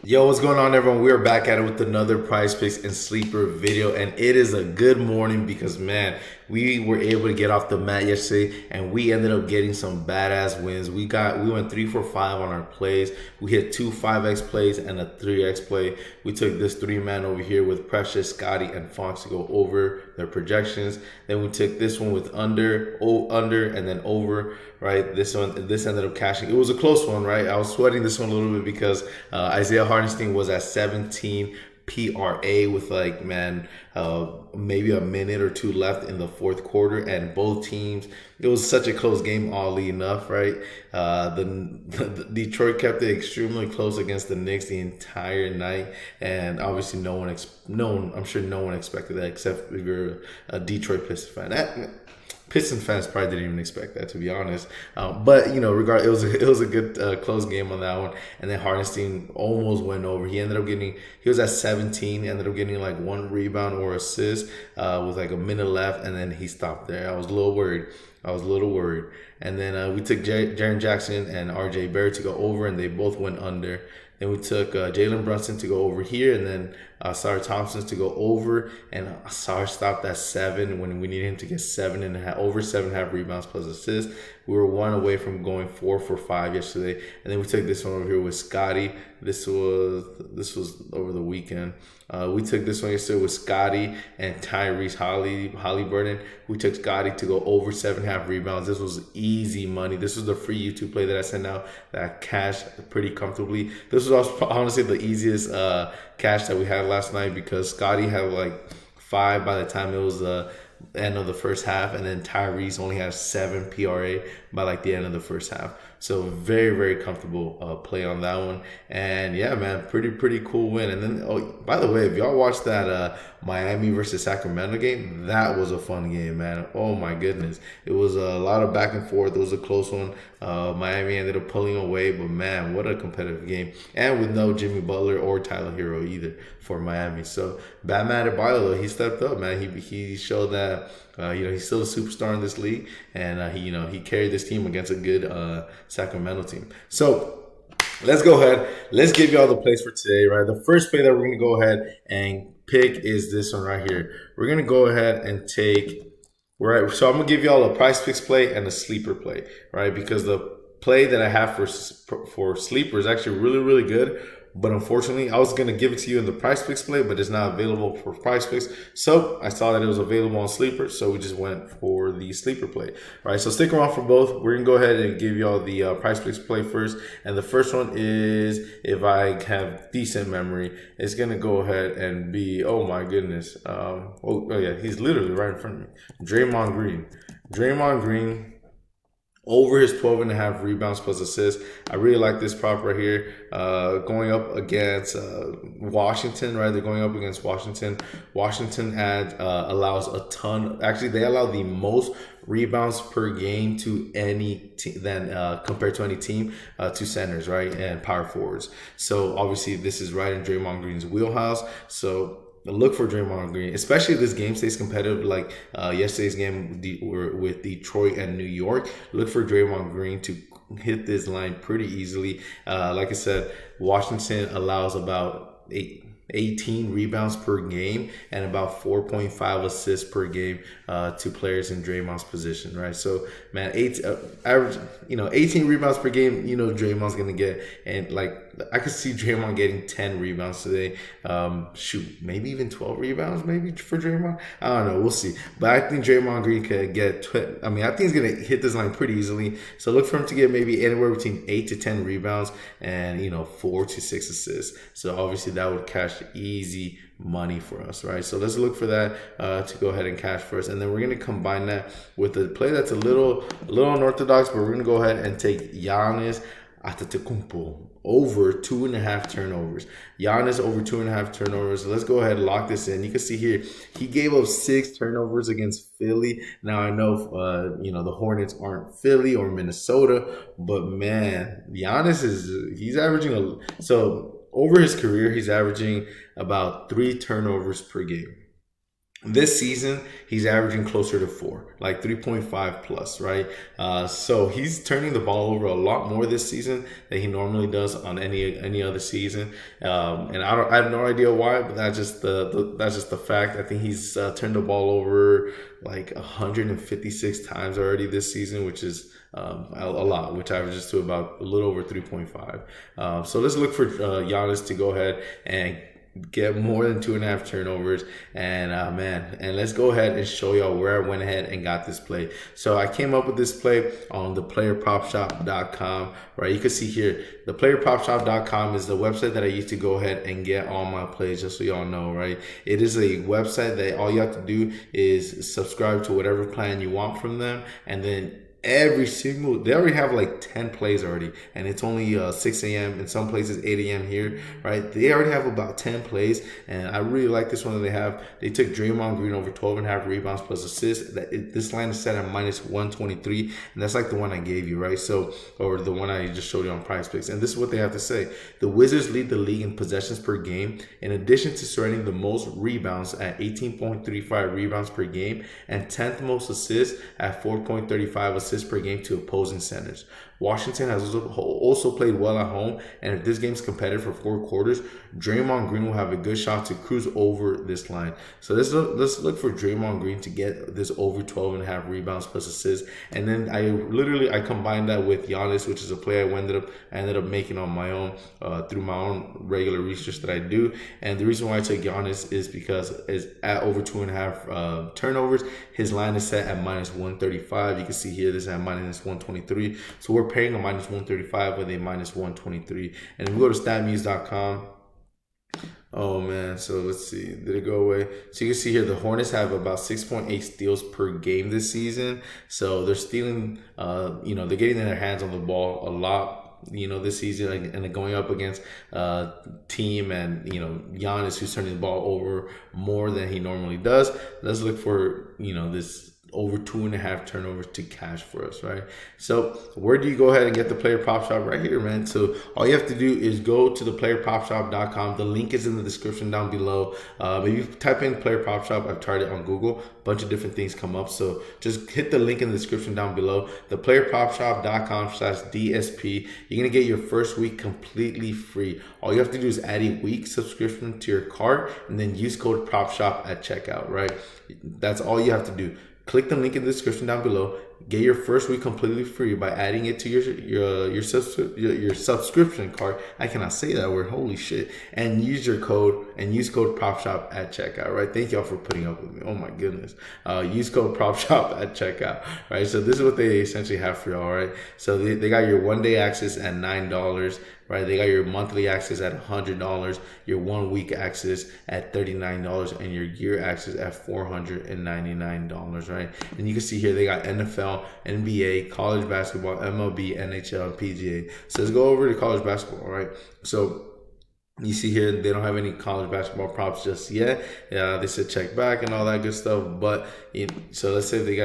Yo, what's going on, everyone? We are back at it with another Prize Picks and Sleeper video, and it is a good morning because, man, we were able to get off the mat yesterday, and we ended up getting some badass wins. We went 3 for 5 on our plays. We hit two 5x plays and a 3x play. We took this three-man over here with Precious, Scotty, and Fox to go over their projections. Then we took this one with under, and then over. Right, this ended up cashing. It was a close one, right? I was sweating this one a little bit because Isaiah Hartenstein was at 17 PRA with maybe a minute or two left in the fourth quarter, and both teams. It was such a close game, oddly enough, right? The Detroit kept it extremely close against the Knicks the entire night, and obviously I'm sure no one expected that except if you're a Detroit Pistons fan. Pistons fans probably didn't even expect that, to be honest. But it was a good close game on that one. And then Hardenstein almost went over. He was at 17, ended up getting like one rebound or assist with like a minute left, and then he stopped there. I was a little worried. And then we took Jaren Jackson and RJ Barrett to go over, and they both went under. Then we took Jalen Brunson to go over here, and then Sarge Thompson to go over, and Sarge stopped at 7 when we needed him to get 7.5, over 7.5 rebounds plus assists. We were one away from going 4 for 5 yesterday, and then we took this one over here with Scotty. This was over the weekend. We took this one yesterday with Scotty and Tyrese Halliburton. We took Scotty to go over 7.5 rebounds. This was easy money. This was the free YouTube play that I sent out that I cashed pretty comfortably. This was also honestly the easiest cash that we had last night because Scotty had like 5 by the time it was the end of the first half, and then Tyrese only has 7 PRA by like the end of the first half. So very, very comfortable play on that one. And yeah, man, pretty cool win. And then, oh, by the way, if y'all watched that Miami versus Sacramento game, that was a fun game, man. Oh my goodness, it was a lot of back and forth. It was a close one. Miami ended up pulling away, but man, what a competitive game. And with no Jimmy Butler or Tyler Hero either for Miami. So Bam Adebayo, though, he stepped up, man. He showed that he's still a superstar in this league, and he carried this team against a good Sacramento team. So let's go ahead. Let's give y'all the plays for today, right? The first play that we're gonna go ahead and pick is this one right here. We're gonna go ahead and take. Right, so I'm gonna give y'all a price picks play and a sleeper play, right? Because the play that I have for sleeper is actually really good, but unfortunately, I was gonna give it to you in the price picks play, but it's not available for price picks. So I saw that it was available on sleeper, so we just went for the sleeper play, right? So stick around for both. We're gonna go ahead and give y'all the price picks play first, and the first one is, if I have decent memory, it's gonna go ahead and be, oh my goodness, oh yeah, he's literally right in front of me. Draymond Green over his 12.5 rebounds plus assists. I really like this prop right here. Going up against Washington, right? They're going up against Washington. Washington allows a ton. Actually, they allow the most rebounds per game to any compared to any team to centers, right, and power forwards. So obviously, this is right in Draymond Green's wheelhouse. So look for Draymond Green, especially if this game stays competitive like yesterday's game with Detroit and New York. Look for Draymond Green to hit this line pretty easily. Like I said, Washington allows about 18 rebounds per game and about 4.5 assists per game to players in Draymond's position, right? So, man, average, 18 rebounds per game, Draymond's gonna get, and like I could see Draymond getting 10 rebounds today. Maybe even 12 rebounds, maybe for Draymond. I don't know, we'll see. But I think Draymond Green could get. I think he's gonna hit this line pretty easily. So look for him to get maybe anywhere between 8 to 10 rebounds and 4 to 6 assists. So obviously that would cash easy money for us, right? So let's look for that to go ahead and cash first, and then we're going to combine that with a play that's a little unorthodox, but we're going to go ahead and take Giannis Antetokounmpo over 2.5 turnovers. Giannis over 2.5 turnovers. Let's go ahead and lock this in. You can see here he gave up 6 turnovers against Philly. Now I know the Hornets aren't Philly or Minnesota, but man, Giannis he's averaging so over his career he's averaging about 3 turnovers per game. This season, he's averaging closer to 4, like 3.5 plus, right? So he's turning the ball over a lot more this season than he normally does on any other season. And I have no idea why, but that's just the fact. I think he's turned the ball over like 156 times already this season, which is a lot, which averages to about a little over 3.5. So let's look for Giannis to go ahead and get more than 2.5 turnovers. And and let's go ahead and show y'all where I went ahead and got this play. So I came up with this play on the playerpropshop.com, right? You can see here the playerpropshop.com is the website that I used to go ahead and get all my plays, just so y'all know, right? It is a website that all you have to do is subscribe to whatever plan you want from them, and then they already have like 10 plays already, and it's only 6 a.m. in some places, 8 a.m. here, right? They already have about 10 plays, and I really like this one that they took Draymond Green over 12.5 rebounds plus assists. This line is set at minus 123, and that's like the one I gave you, right? So, or the one I just showed you on PrizePicks. And this is what they have to say: the Wizards lead the league in possessions per game, in addition to surrendering the most rebounds at 18.35 rebounds per game and 10th most assists at 4.35 assists per game to opposing centers. Washington has also played well at home, and if this game's competitive for 4 quarters, Draymond Green will have a good shot to cruise over this line. So let's look for Draymond Green to get this over 12.5 rebounds plus assists, and then I combined that with Giannis, which is a play I ended up making on my own through my own regular research that I do. And the reason why I took Giannis is because is at over 2.5 turnovers, his line is set at minus 135. You can see here this is at minus 123. So we're paying a minus 135 with a minus 123. And if we go to statmuse.com, oh man, so let's see, did it go away? So you can see here the Hornets have about 6.8 steals per game this season. So they're stealing, they're getting their hands on the ball a lot, this season, and going up against team and Giannis, who's turning the ball over more than he normally does. Let's look for this over 2.5 turnovers to cash for us, right? So where do you go ahead and get the player prop shop? Right here, man. So all you have to do is go to the playerpropshop.com. The link is in the description down below. If you type in player prop shop, I've tried it on Google, a bunch of different things come up. So just hit the link in the description down below, the playerpropshop.com/DSP. You're going to get your first week completely free. All you have to do is add a week subscription to your cart and then use code PropShop at checkout, right? That's all you have to do. Click the link in the description down below. Get your first week completely free by adding it to your subscription card. I cannot say that word. Holy shit! And use code PropShop at checkout. Right? Thank y'all for putting up with me. Oh my goodness. Use code PropShop at checkout. Right? So this is what they essentially have for y'all. Right? So they got your 1-day access at $9. Right? They got your monthly access at $100, your 1 week access at $39, and your year access at $499. Right? And you can see here they got NFL, NBA, college basketball, MLB, NHL, and PGA. So let's go over to college basketball, right? So you see here they don't have any college basketball props just yet. They said check back and all that good stuff. But so let's say they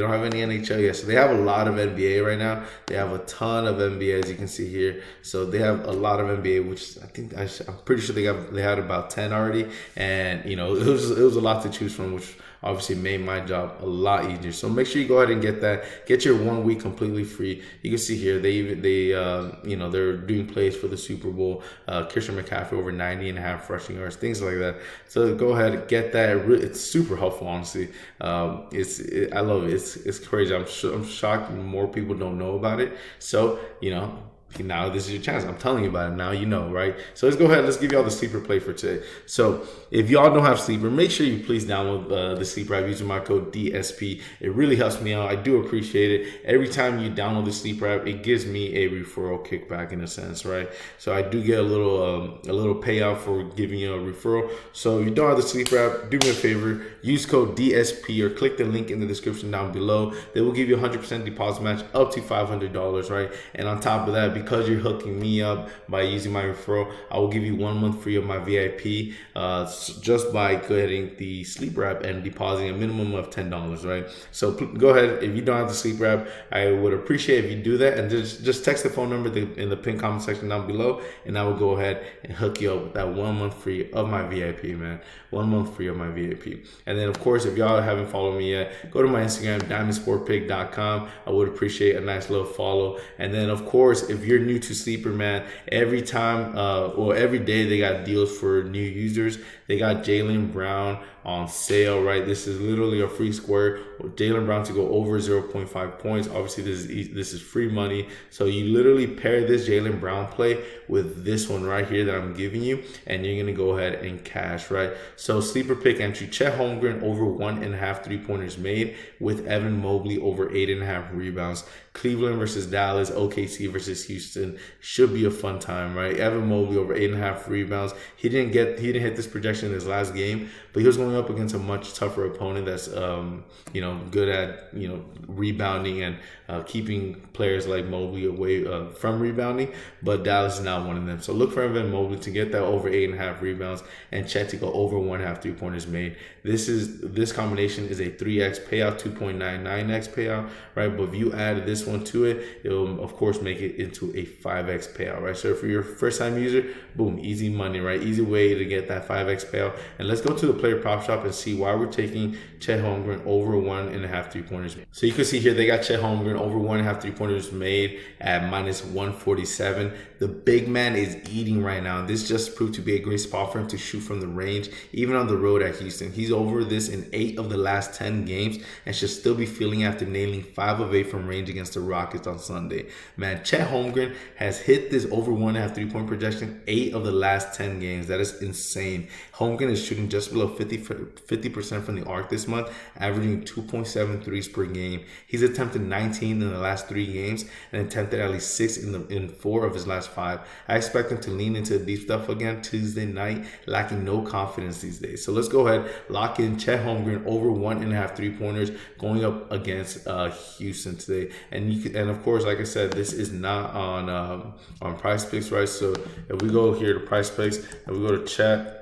don't have any NHL yet. So they have a lot of NBA right now. They have a ton of NBA, as you can see here. So they have a lot of NBA, which I think I'm pretty sure they had about 10 already. And it was a lot to choose from, which obviously made my job a lot easier. So make sure you go ahead and get that. Get your 1 week completely free. You can see here they're doing plays for the Super Bowl. Christian McCaffrey over 90.5 rushing yards, things like that. So go ahead and get that. It's super helpful, honestly. I love it. It's crazy. I'm shocked more people don't know about it. So now this is your chance. I'm telling you about it. Now you know, right? So let's go ahead. Let's give y'all the sleeper play for today. So if y'all don't have sleeper, make sure you please download the sleeper app using my code DSP. It really helps me out. I do appreciate it. Every time you download the sleeper app, it gives me a referral kickback in a sense, right? So I do get a little payout for giving you a referral. So if you don't have the sleeper app, do me a favor. Use code DSP or click the link in the description down below. They will give you a 100% deposit match up to $500, right? And on top of that, because you're hooking me up by using my referral, I will give you 1 month free of my VIP just by getting the Sleeper app and depositing a minimum of $10, right? So go ahead. If you don't have the Sleeper app, I would appreciate if you do that, and just text the phone number in the pinned comment section down below, and I will go ahead and hook you up with that 1 month free of my VIP, man. 1 month free of my VIP. And then, of course, if y'all haven't followed me yet, go to my Instagram, diamondsportpick.com. I would appreciate a nice little follow. And then, of course, if you're new to Sleeper, man, every time, every day they got deals for new users. They got Jaylen Brown on sale, right? This is literally a free square. Jaylen Brown to go over 0.5 points. Obviously, this is free money. So you literally pair this Jaylen Brown play with this one right here that I'm giving you, and you're gonna go ahead and cash, right? So Sleeper pick entry: Chet Holmgren over 1.5 3-pointers made, with Evan Mobley over 8.5 rebounds. Cleveland versus Dallas, OKC versus Houston should be a fun time, right? Evan Mobley over 8.5 rebounds. He didn't hit this projection in his last game, but he was going up against a much tougher opponent that's good at rebounding and keeping players like Mobley away from rebounding. But Dallas is not one of them. So look for Evan Mobley to get that over 8.5 rebounds, and Chet to go over 1.5 3-pointers made. This combination is a 3x payout, 2.99x payout, right? But if you add this one to it, it'll of course make it into a 5x payout, right? So for your first time user, boom, easy money, right? Easy way to get that 5x payout. And let's go to the player prop shop and see why we're taking Chet Holmgren over 1.5 3-pointers made. So you can see here they got Chet Holmgren over 1.5 3-pointers made at minus 147. The big man is eating right now. This just proved to be a great spot for him to shoot from the range, even on the road at Houston. He's over this in 8 of the last 10 games and should still be feeling after nailing 5 of 8 from range against the Rockets on Sunday. Man, Chet Holmgren has hit this over 1.5 3-point projection 8 of the last 10 games. That is insane. Holmgren is shooting just below 50% from the arc this month, averaging 2.7 threes per game. He's attempted 19 in the last 3 games and attempted at least 6 in 4 of his last 5. I expect him to lean into the deep stuff again Tuesday night, lacking no confidence these days. So let's go ahead, lock in Chet Holmgren over 1.5 3-pointers going up against Houston today. And of course, like I said, this is not on PrizePicks, right? So if we go here to PrizePicks and we go to Chet,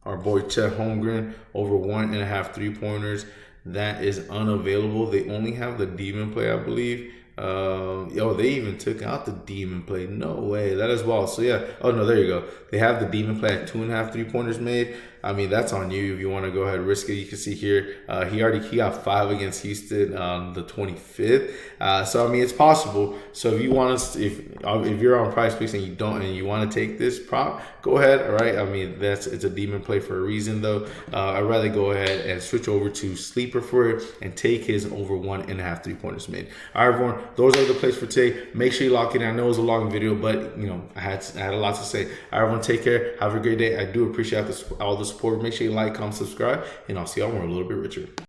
our boy Chet Holmgren over 1.5 3-pointers, that is unavailable. They only have the demon play, I believe. They even took out the demon play. No way. That is wild. So yeah. Oh no, there you go. They have the demon play at 2.5 3-pointers made. I mean, that's on you if you want to go ahead and risk it. You can see here, he got 5 against Houston on the 25th. So I mean, it's possible. So if you want to, if you're on PrizePicks and you want to take this prop, go ahead. All right. I mean, it's a demon play for a reason though. I'd rather go ahead and switch over to Sleeper for it and take his over 1.5 3-pointers made. All right, everyone. Those are the plays for today. Make sure you lock it in. I know it was a long video, but I had a lot to say. All right, everyone, take care. Have a great day. I do appreciate all the support. Make sure you like, comment, subscribe, and I'll see y'all when we're a little bit richer.